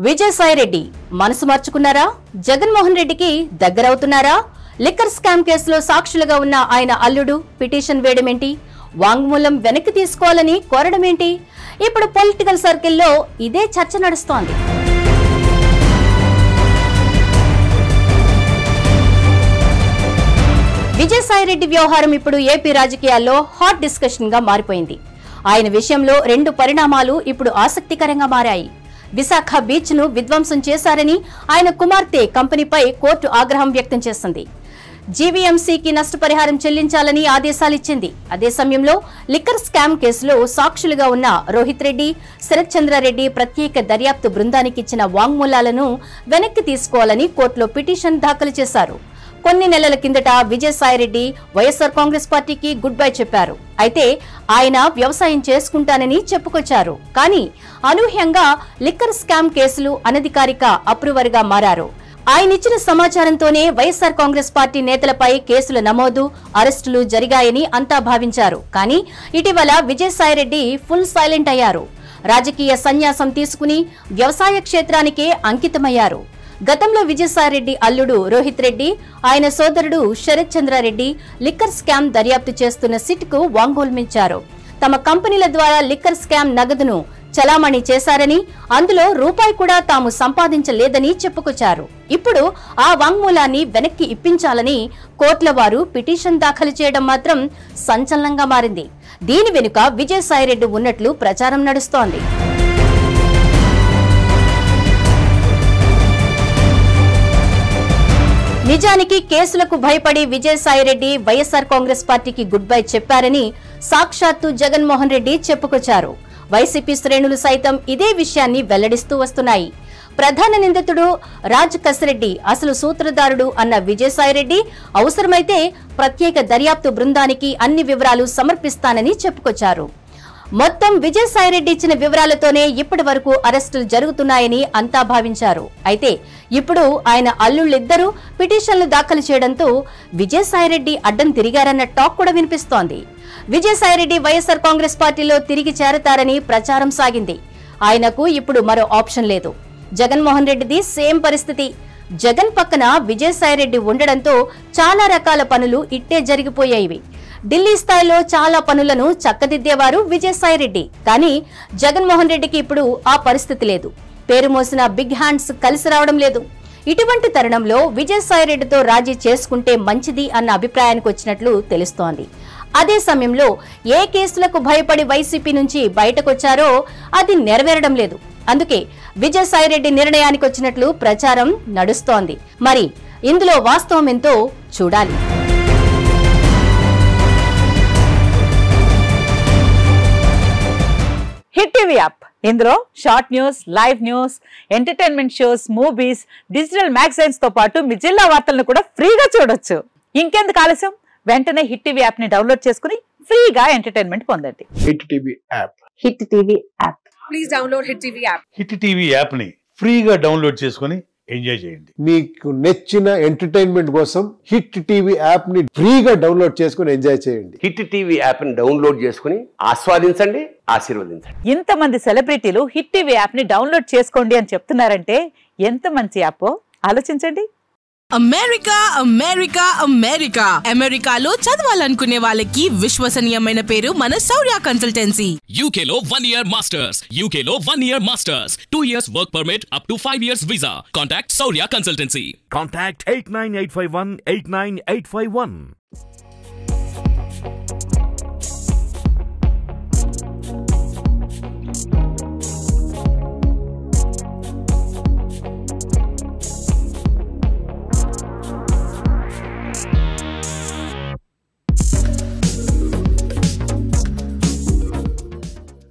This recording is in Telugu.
విజయసాయి రెడ్డి మనసు మార్చుకున్నారా? జగన్మోహన్ రెడ్డికి దగ్గరవుతున్నారా? లిక్కర్ స్కామ్ కేసులో సాక్షులుగా ఉన్న ఆయన అల్లుడు పిటిషన్ వేయడమేంటి? వాంగ్మూలం వెనక్కి తీసుకోవాలని కోరడమేంటి? ఇప్పుడు పొలిటికల్ సర్కిల్లో ఇదే చర్చ నడుస్తోంది. విజయసాయి రెడ్డి వ్యవహారం ఇప్పుడు ఏపీ రాజకీయాల్లో హాట్ డిస్కషన్ గా మారిపోయింది. ఆయన విషయంలో రెండు పరిణామాలు ఇప్పుడు ఆసక్తికరంగా మారాయి. విశాఖ బీచ్ ను విధ్వంసం చేశారని ఆయన కుమార్తె కంపెనీపై కోర్టు ఆగ్రహం వ్యక్తం చేసింది. జీవీఎంసీకి నష్టపరిహారం చెల్లించాలని ఆదేశాలిచ్చింది. అదే సమయంలో లిక్కర్ స్కామ్ కేసులో సాక్షులుగా ఉన్న రోహిత్ రెడ్డి, శరత్ చంద్రారెడ్డి ప్రత్యేక దర్యాప్తు బృందానికి ఇచ్చిన వాంగ్మూలాలను వెనక్కి తీసుకోవాలని కోర్టులో పిటిషన్ దాఖలు చేశారు. కొన్ని నెలల కిందట విజయసాయిరెడ్డి వైఎస్ఆర్ కాంగ్రెస్ పార్టీకి గుడ్ బై చెప్పారు. అయితే ఆయన వ్యవసాయం చేసుకుంటానని చెప్పుకొచ్చారు. కానీ అనూహ్యంగా లిక్కర్ స్కామ్ కేసులు అనధికారిక అప్రూవర్ గా మారారు. ఆయన ఇచ్చిన సమాచారంతోనే వైఎస్ఆర్ కాంగ్రెస్ పార్టీ నేతలపై కేసుల నమోదు, అరెస్టులు జరిగాయని అంతా భావించారు. కానీ ఇటీవల విజయసాయిరెడ్డి ఫుల్ సైలెంట్ అయ్యారు. రాజకీయ సన్యాసం తీసుకుని వ్యవసాయ క్షేత్రానికే అంకితమయ్యారు. గతంలో విజయసాయిరెడ్డి అల్లుడు రోహిత్ రెడ్డి, ఆయన సోదరుడు శరత్ చంద్రారెడ్డి లిక్కర్ స్కామ్ దర్యాప్తు చేస్తున్న సిట్ కు వాంగ్మూలమిచ్చారు. తమ కంపెనీల ద్వారా లిక్కర్ స్కామ్ నగదును చలామణి చేశారని, అందులో రూపాయి కూడా తాము సంపాదించలేదని చెప్పుకొచ్చారు. ఇప్పుడు ఆ వాంగ్మూలాన్ని వెనక్కి ఇప్పించాలని కోర్టుల వారు పిటిషన్ దాఖలు చేయడం మాత్రం సంచలనంగా మారింది. దీని వెనుక విజయసాయిరెడ్డి ఉన్నట్లు ప్రచారం నడుస్తోంది. నిజానికి కేసులకు భయపడి విజయసాయిరెడ్డి వైఎస్ఆర్ కాంగ్రెస్ పార్టీకి గుడ్ బై చెప్పారని సాక్షాత్తు జగన్మోహన్ రెడ్డి చెప్పుకొచ్చారు. వైసీపీ శ్రేణులు సైతం ఇదే విషయాన్ని వెల్లడిస్తూ వస్తున్నాయి. ప్రధాన నిందితుడు రాజ్ కసిరెడ్డి అసలు సూత్రధారుడు అన్న విజయసాయిరెడ్డి అవసరమైతే ప్రత్యేక దర్యాప్తు బృందానికి అన్ని వివరాలు సమర్పిస్తానని చెప్పుకొచ్చారు. మొత్తం విజయసాయిరెడ్డి ఇచ్చిన వివరాలతోనే ఇప్పటి వరకు అరెస్టులు జరుగుతున్నాయని అంతా భావించారు. అయితే ఇప్పుడు ఆయన అల్లుళ్ళిద్దరూ పిటిషన్లు దాఖలు చేయడంతో విజయసాయిరెడ్డి అడ్డం తిరిగారన్న టాక్ కూడా వినిపిస్తోంది. విజయసాయిరెడ్డి వైఎస్ఆర్ కాంగ్రెస్ పార్టీలో తిరిగి చేరతారని ప్రచారం సాగింది. ఆయనకు ఇప్పుడు మరో ఆప్షన్ లేదు. జగన్మోహన్ రెడ్డిది సేమ్ పరిస్థితి. జగన్ పక్కన విజయసాయిరెడ్డి ఉండడంతో చాలా రకాల పనులు ఇట్టే జరిగిపోయాయి. ఢిల్లీ స్థాయిలో చాలా పనులను చక్కదిద్దేవారు విజయసాయిరెడ్డి. కానీ జగన్మోహన్ రెడ్డికి ఇప్పుడు ఆ పరిస్థితి లేదు. పేరు మోసిన బిగ్ హ్యాండ్స్ కలిసి రావడం లేదు. ఇటువంటి తరుణంలో విజయసాయిరెడ్డితో రాజీ చేసుకుంటే మంచిది అన్న అభిప్రాయానికి వచ్చినట్లు తెలుస్తోంది. అదే సమయంలో ఏ కేసులకు భయపడి వైసీపీ నుంచి బయటకొచ్చారో అది నెరవేరడం లేదు. అందుకే విజయసాయిరెడ్డి నిర్ణయానికి వచ్చినట్లు ప్రచారం నడుస్తోంది. మరి ఇందులో వాస్తవం ఎంతో చూడాలి. హిట్ టీవీ యాప్, ఇందులో short news, live news, entertainment shows, movies, digital magazines తో పాటు మీ జిల్లా వార్తలను కూడా ఫ్రీగా చూడొచ్చు. ఇంకెందుకు ఆలస్యం, వెంటనే హిట్ టీవీ యాప్ ని డౌన్లోడ్ చేసుకుని ఫ్రీగా ఎంటర్టైన్మెంట్ పొందండి. Hit TV app. Hit TV app. Please download hit TV app. Hit TV app ని ఫ్రీగా డౌన్లోడ్ చేసుకుని ఎంజాయ్ చేయండి. మీకు నచ్చిన ఎంటర్టైన్మెంట్ కోసం హిట్ టీవీ యాప్ ని ఫ్రీగా డౌన్లోడ్ చేసుకుని ఎంజాయ్ చేయండి. హిట్ టీవీ యాప్ ని డౌన్లోడ్ చేసుకుని ఆస్వాదించండి, ఆశీర్వదించండి. ఇంతమంది సెలబ్రిటీలు హిట్ టీవీ యాప్ ని డౌన్లోడ్ చేసుకోండి అని చెప్తున్నారంటే ఎంత మంచి యాప్ ఆలోచించండి. అమెరికా అమెరికా అమెరికా అమెరికాలో చదవాలనుకునే వాళ్ళకి విశ్వసనీయమైన పేరు మన శౌర్య కన్సల్టెన్సీ. UK లో 1 year masters, UK లో 1 year masters, 2 years work permit up to 5 years visa. Contact Shaurya Consultancy. Contact 89851 89851.